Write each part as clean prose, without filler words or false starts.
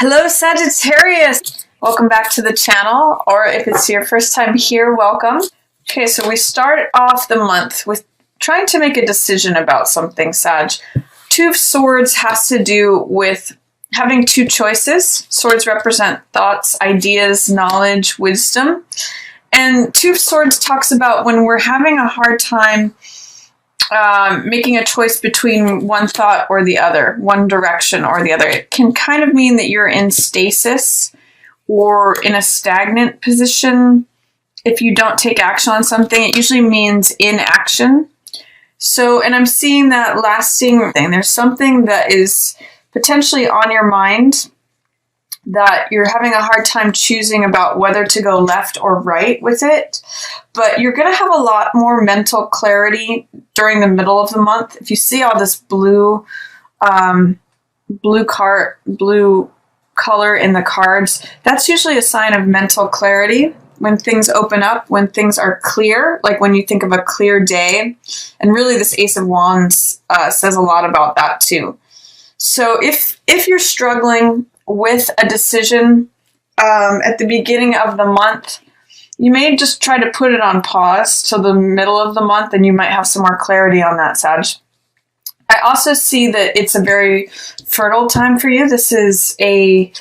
Hello, Sagittarius! Welcome back to the channel, or if it's your first time here, welcome. Okay, so we start off the month with trying to make a decision about something, Sag. Two of Swords has to do with having two choices. Swords represent thoughts, ideas, knowledge, wisdom. And Two of Swords talks about when we're having a hard time making a choice between one thought or the other, one direction or the other. It can kind of mean that you're in stasis or in a stagnant position. If you don't take action on something, it usually means inaction. So, and I'm seeing that lasting thing. There's something that is potentially on your mind that you're having a hard time choosing about whether to go left or right with it. But you're going to have a lot more mental clarity during the middle of the month. If you see all this blue color in the cards, that's usually a sign of mental clarity. When things open up, when things are clear, like when you think of a clear day. And really this Ace of Wands says a lot about that too. So if you're struggling with a decision at the beginning of the month, you may just try to put it on pause till the middle of the month, and you might have some more clarity on that, Sag. I also see that it's a very fertile time for you. This is a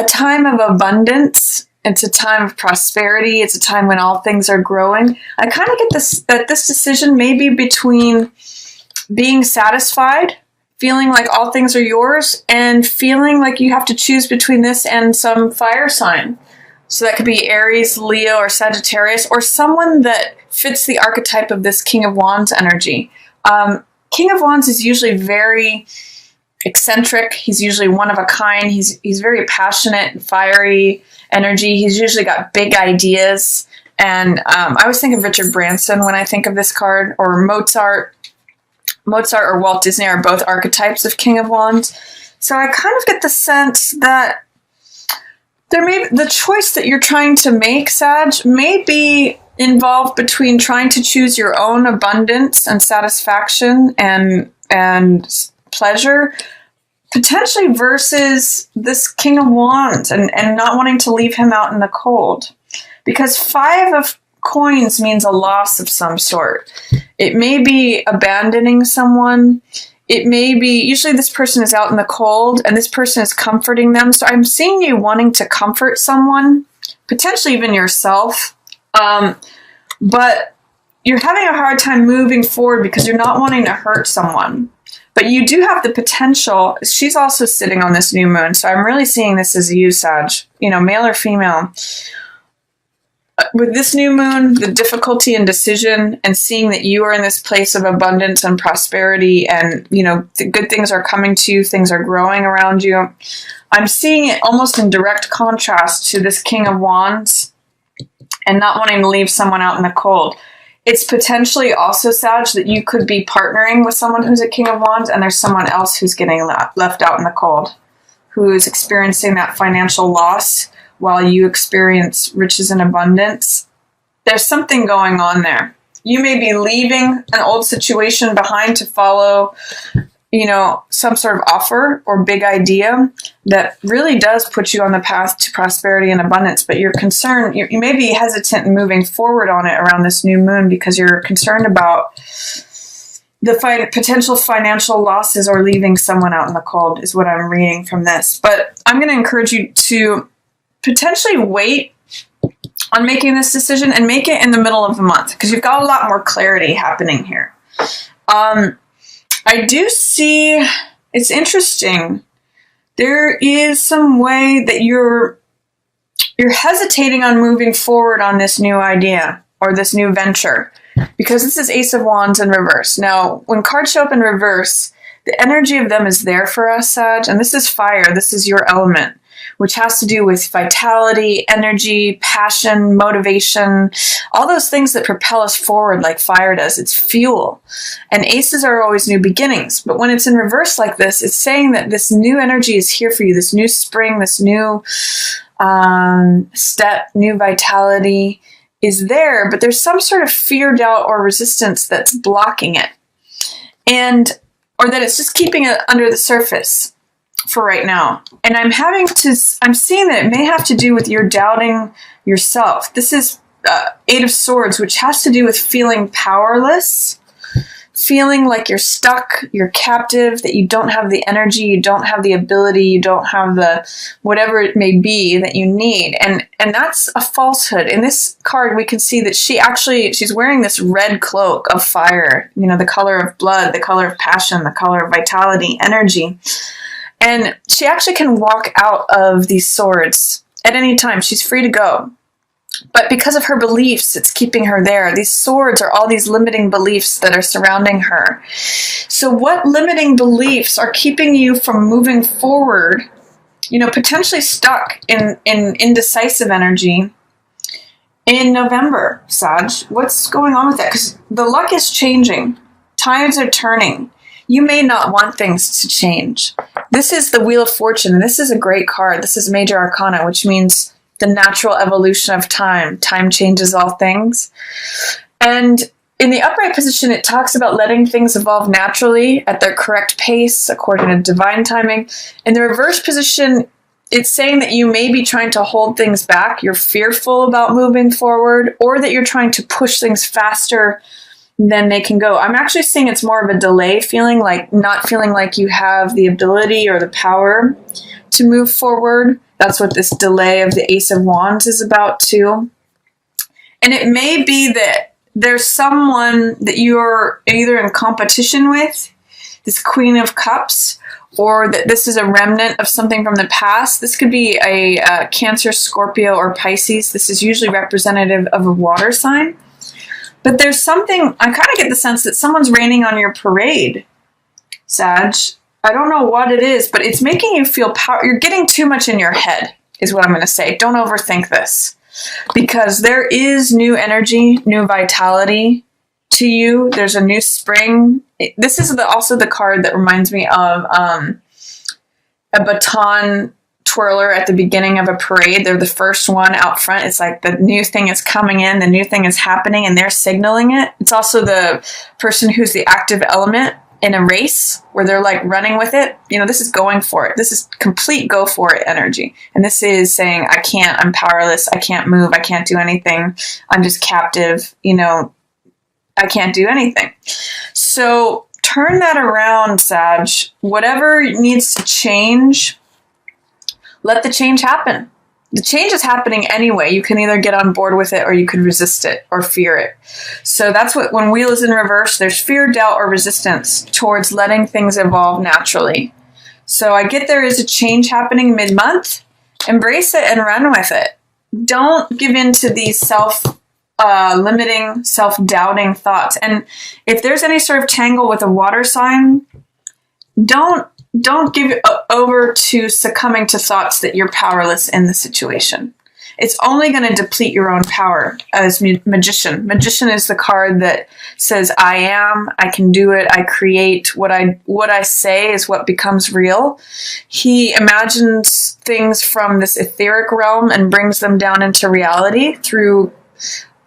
time of abundance. It's a time of prosperity. It's a time when all things are growing. I kind of get that this decision may be between being satisfied, feeling like all things are yours, and feeling like you have to choose between this and some fire sign. So that could be Aries, Leo, or Sagittarius, or someone that fits the archetype of this King of Wands energy. King of Wands is usually very eccentric. He's usually one of a kind. He's very passionate and fiery energy. He's usually got big ideas. And I always think of Richard Branson when I think of this card, or Mozart. Mozart or Walt Disney are both archetypes of King of Wands. So I kind of get the sense that the choice that you're trying to make, Sag, may be involved between trying to choose your own abundance and satisfaction and pleasure, potentially versus this King of Wands and not wanting to leave him out in the cold. Because Five of Coins means a loss of some sort. It may be abandoning someone. It may be, usually this person is out in the cold and this person is comforting them. So I'm seeing you wanting to comfort someone, potentially even yourself. But you're having a hard time moving forward because you're not wanting to hurt someone. But you do have the potential. She's also sitting on this new moon. So I'm really seeing this as you, Sag, male or female. With this new moon, the difficulty in decision and seeing that you are in this place of abundance and prosperity and, the good things are coming to you, things are growing around you. I'm seeing it almost in direct contrast to this King of Wands and not wanting to leave someone out in the cold. It's potentially also, Sag, that you could be partnering with someone who's a King of Wands and there's someone else who's getting left out in the cold, who is experiencing that financial loss while you experience riches and abundance. There's something going on there. You may be leaving an old situation behind to follow, some sort of offer or big idea that really does put you on the path to prosperity and abundance, but you're concerned, you may be hesitant in moving forward on it around this new moon because you're concerned about the potential financial losses or leaving someone out in the cold is what I'm reading from this. But I'm going to encourage you to potentially wait on making this decision and make it in the middle of the month because you've got a lot more clarity happening here. I do see, it's interesting, there is some way that you're hesitating on moving forward on this new idea or this new venture because this is Ace of Wands in reverse. Now, when cards show up in reverse, the energy of them is there for us, Sag, and this is fire, this is your element, which has to do with vitality, energy, passion, motivation, all those things that propel us forward like fire does. It's fuel. And aces are always new beginnings. But when it's in reverse like this, it's saying that this new energy is here for you, this new spring, this new step, new vitality is there, but there's some sort of fear, doubt, or resistance that's blocking it. Or that it's just keeping it under the surface. for right now. And I'm seeing that it may have to do with your doubting yourself. This is Eight of Swords, which has to do with feeling powerless, feeling like you're stuck, you're captive, that you don't have the energy, you don't have the ability, you don't have the whatever it may be that you need. And that's a falsehood. In this card, we can see that she's wearing this red cloak of fire, the color of blood, the color of passion, the color of vitality, energy. And she actually can walk out of these swords at any time. She's free to go. But because of her beliefs, it's keeping her there. These swords are all these limiting beliefs that are surrounding her. So what limiting beliefs are keeping you from moving forward, potentially stuck in indecisive energy in November, Sag? What's going on with that? Because the luck is changing. Tides are turning. You may not want things to change. This is the Wheel of Fortune, and this is a great card. This is Major Arcana, which means the natural evolution of time. Time changes all things. And in the upright position, it talks about letting things evolve naturally at their correct pace, according to divine timing. In the reverse position, it's saying that you may be trying to hold things back. You're fearful about moving forward, or that you're trying to push things faster than they can go. I'm actually seeing it's more of a delay feeling, like not feeling like you have the ability or the power to move forward. That's what this delay of the Ace of Wands is about too. And it may be that there's someone that you're either in competition with, this Queen of Cups, or that this is a remnant of something from the past. This could be a Cancer, Scorpio, or Pisces. This is usually representative of a water sign. But there's something, I kind of get the sense that someone's raining on your parade, Sag. I don't know what it is, but it's making you feel power. You're getting too much in your head, is what I'm going to say. Don't overthink this, because there is new energy, new vitality to you. There's a new spring. This is also the card that reminds me of a baton twirler at the beginning of a parade. They're the first one out front. It's like the new thing is coming in, the new thing is happening, and they're signaling it. It's also the person who's the active element in a race where they're like running with it. This is going for it. This is complete go for it energy. And this is saying, I can't, I'm powerless. I can't move. I can't do anything. I'm just captive. I can't do anything. So turn that around, Sag. Whatever needs to change, let the change happen. The change is happening anyway. You can either get on board with it, or you could resist it or fear it. So that's what, when Wheel is in reverse, there's fear, doubt, or resistance towards letting things evolve naturally. So I get there is a change happening mid-month. Embrace it and run with it. Don't give in to these self-limiting, self-doubting thoughts. And if there's any sort of tangle with a water sign, don't give over to succumbing to thoughts that you're powerless in the situation. It's only going to deplete your own power as Magician. Magician is the card that says, I am, I can do it, I create. What I say is what becomes real. He imagines things from this etheric realm and brings them down into reality through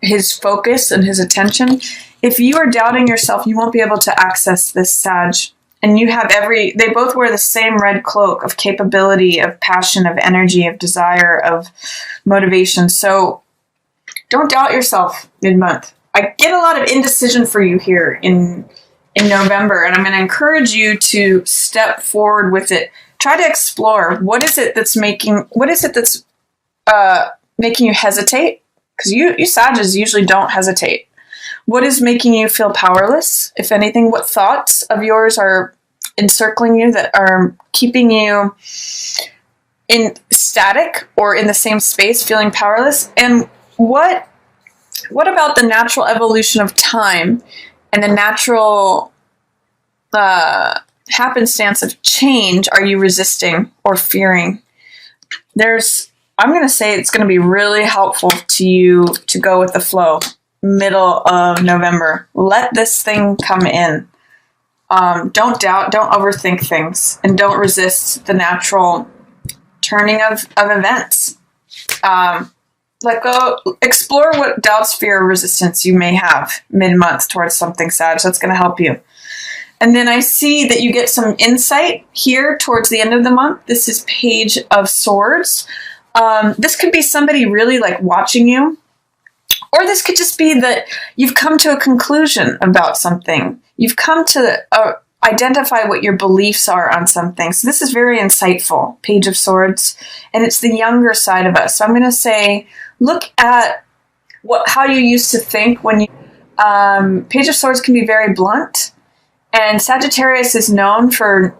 his focus and his attention. If you are doubting yourself, you won't be able to access this, Sag. And you have they both wear the same red cloak of capability, of passion, of energy, of desire, of motivation. So don't doubt yourself mid-month. I get a lot of indecision for you here in November, and I'm going to encourage you to step forward with it. Try to explore what is it that's making you hesitate? Because you Sages usually don't hesitate. What is making you feel powerless? If anything, what thoughts of yours are encircling you that are keeping you in static or in the same space, feeling powerless? And what about the natural evolution of time and the natural happenstance of change are you resisting or fearing? I'm going to say it's going to be really helpful to you to go with the flow. Middle of November. Let this thing come in. Don't doubt, don't overthink things, and don't resist the natural turning of events. Let go, explore what doubts, fear, or resistance you may have mid-month towards something, Sag. That's going to help you. And then I see that you get some insight here towards the end of the month. This is Page of Swords. This could be somebody really like watching you, or this could just be that you've come to a conclusion about something. You've come to identify what your beliefs are on something. So this is very insightful, Page of Swords, and it's the younger side of us. So I'm going to say, look at how you used to think when you. Page of Swords can be very blunt. And Sagittarius is known for,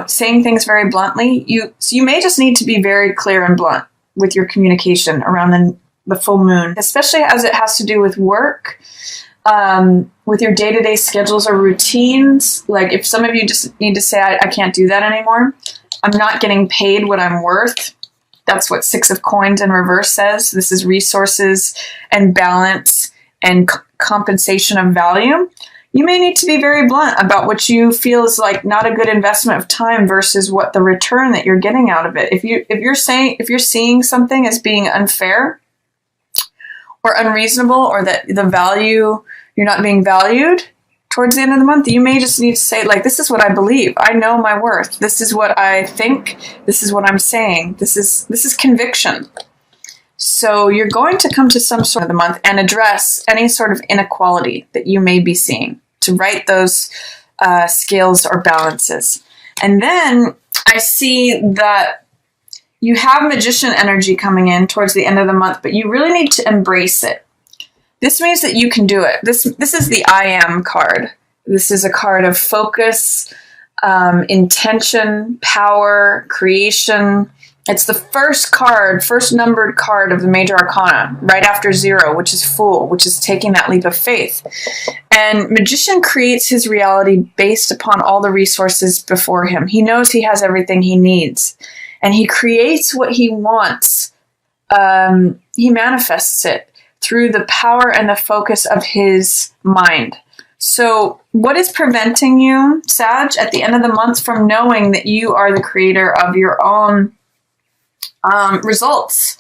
saying things very bluntly. So you may just need to be very clear and blunt with your communication around the full moon, especially as it has to do with work, with your day-to-day schedules or routines. Like if some of you just need to say, I can't do that anymore. I'm not getting paid what I'm worth. That's what Six of Coins in reverse says. This is resources and balance and compensation of value. You may need to be very blunt about what you feel is like not a good investment of time versus what the return that you're getting out of it. If you're seeing something as being unfair or unreasonable, or that the value, you're not being valued towards the end of the month, you may just need to say, like, this is what I believe. I know my worth. This is what I think. This is what I'm saying. This is conviction. So you're going to come to some sort of the month and address any sort of inequality that you may be seeing, to right those scales or balances. And then I see that you have Magician energy coming in towards the end of the month, but you really need to embrace it. This means that you can do it. This is the I Am card. This is a card of focus, intention, power, creation. It's the first numbered card of the major arcana, right after 0, which is Fool, which is taking that leap of faith. And Magician creates his reality based upon all the resources before him. He knows he has everything he needs, and he creates what he wants. He manifests it through the power and the focus of his mind. So what is preventing you, Sag, at the end of the month from knowing that you are the creator of your own results?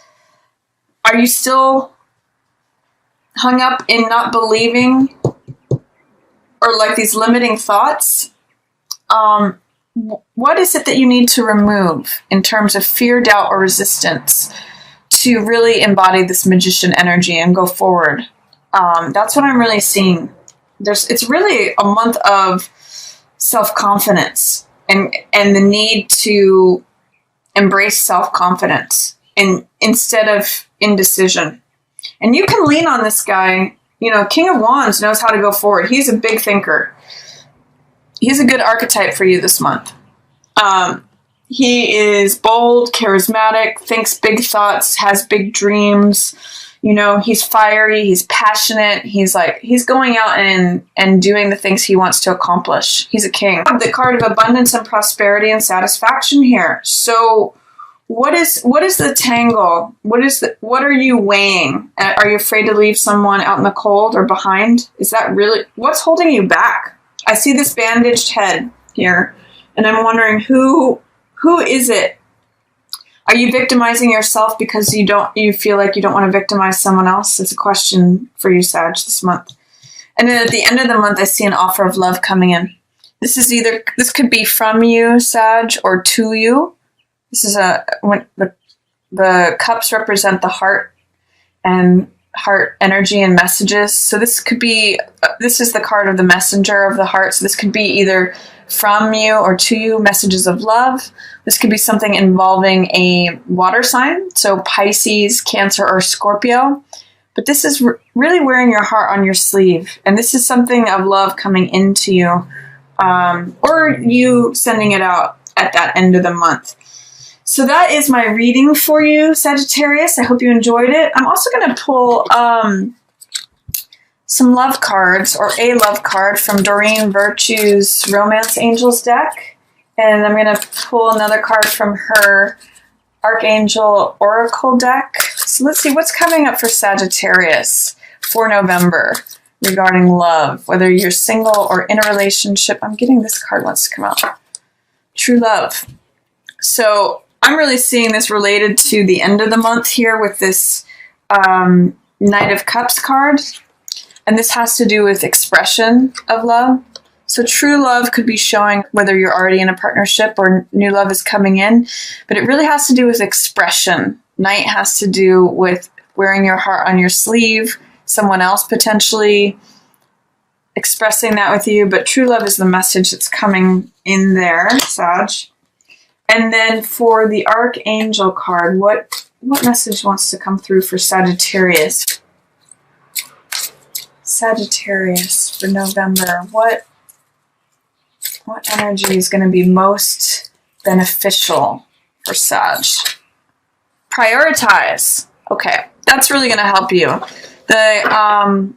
Are you still hung up in not believing, or like these limiting thoughts? What is it that you need to remove in terms of fear, doubt, or resistance to really embody this Magician energy and go forward? That's what I'm really seeing. It's really a month of self-confidence and the need to embrace self-confidence instead of indecision. And you can lean on this guy. King of Wands knows how to go forward. He's a big thinker. He's a good archetype for you this month. He is bold, charismatic, thinks big thoughts, has big dreams. He's fiery, he's passionate. He's going out and doing the things he wants to accomplish. He's a king. The card of abundance and prosperity and satisfaction here. So what is the tangle? What are you weighing? Are you afraid to leave someone out in the cold or behind? Is that really what's holding you back? I see this bandaged head here, and I'm wondering who is it? Are you victimizing yourself because you feel like you don't want to victimize someone else? It's a question for you, Sag, this month. And then at the end of the month, I see an offer of love coming in. This could be from you, Sag, or to you. This is when the cups represent the heart and heart energy and messages. So this is the card of the messenger of the heart. So this could be either from you or to you, messages of love. This could be something involving a water sign, so Pisces, Cancer, or Scorpio. But this is really wearing your heart on your sleeve. And this is something of love coming into you, or you sending it out at that end of the month. So that is my reading for you, Sagittarius. I hope you enjoyed it. I'm also going to pull some love cards, or a love card from Doreen Virtue's Romance Angels deck. And I'm going to pull another card from her Archangel Oracle deck. So let's see what's coming up for Sagittarius for November regarding love, whether you're single or in a relationship. I'm getting this card wants to come out. True love. So I'm really seeing this related to the end of the month here with this Knight of Cups card. And this has to do with expression of love. So true love could be showing whether you're already in a partnership or new love is coming in, but it really has to do with expression. Knight has to do with wearing your heart on your sleeve, someone else potentially expressing that with you, but true love is the message that's coming in there, Sag. And then for the Archangel card, what message wants to come through for Sagittarius? Sagittarius for November. What energy is going to be most beneficial for Sag? Prioritize. Okay, that's really going to help you. The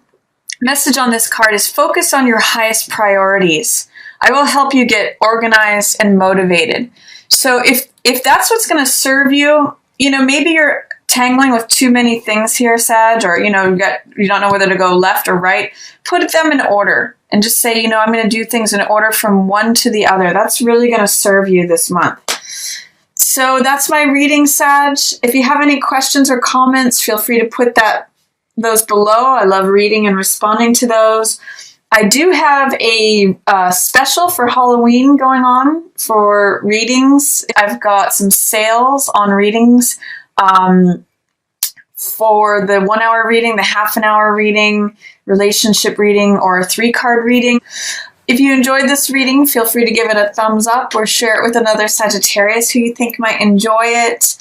message on this card is focus on your highest priorities. I will help you get organized and motivated. So if that's what's going to serve you, maybe you're tangling with too many things here, Sag, or, you don't know whether to go left or right. Put them in order and just say, I'm going to do things in order from one to the other. That's really going to serve you this month. So that's my reading, Sag. If you have any questions or comments, feel free to put those below. I love reading and responding to those. I do have a special for Halloween going on for readings. I've got some sales on readings for the 1 hour reading, the half an hour reading, relationship reading, or a 3-card reading. If you enjoyed this reading, feel free to give it a thumbs up or share it with another Sagittarius who you think might enjoy it.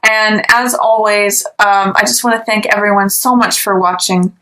And as always, I just want to thank everyone so much for watching.